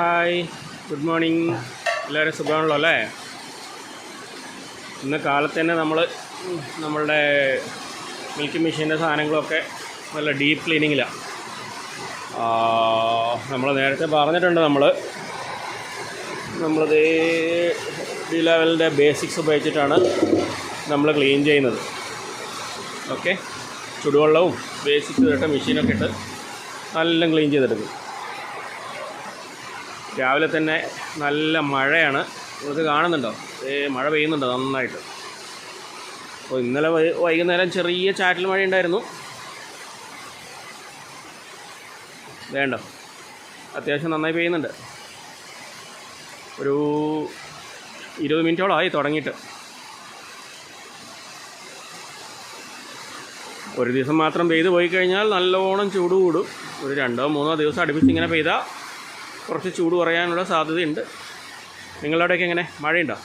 Hi, good morning. എല്ലാവരും സുഖമാണല്ലോ അല്ലേ? ഇന്ന് കാലത്ത് തന്നെ നമ്മളുടെ മിൽക്കിംഗ് മെഷീൻ്റെ സാധനങ്ങളൊക്കെ നല്ല ഡീപ്പ് ക്ലീനിങ്ങിലാണ്. നമ്മൾ നേരത്തെ പറഞ്ഞിട്ടുണ്ട്, നമ്മളത് ഡി ലെവലിൻ്റെ ബേസിക്സ് ഉപയോഗിച്ചിട്ടാണ് നമ്മൾ ക്ലീൻ ചെയ്യുന്നത്. ഓക്കെ, ചുടുവെള്ളവും ബേസിക്സ് ഇട്ട് മെഷീനൊക്കെ ഇട്ട് നല്ല ക്ലീൻ ചെയ്തെടുക്കും. രാവിലെ തന്നെ നല്ല മഴയാണ്, ഇത് കാണുന്നുണ്ടോ? മഴ പെയ്യുന്നുണ്ടോ നന്നായിട്ട്. അപ്പോൾ ഇന്നലെ വൈകുന്നേരം ചെറിയ ചാറ്റൽ മഴ ഉണ്ടായിരുന്നു. വേണ്ട, അത്യാവശ്യം നന്നായി പെയ്യുന്നുണ്ട്. ഒരു 20 മിനിറ്റോളമായി തുടങ്ങിയിട്ട്. ഒരു ദിവസം മാത്രം പെയ്ത് പോയി കഴിഞ്ഞാൽ നല്ലോണം ചൂട് കൂടും. ഒരു 2-3 ദിവസം അടുപ്പിച്ച് ഇങ്ങനെ പെയ്താൽ കുറച്ച് ചൂട് കുറയാനുള്ള സാധ്യതയുണ്ട്. നിങ്ങളുടെയൊക്കെ എങ്ങനെ, മഴയുണ്ടോ?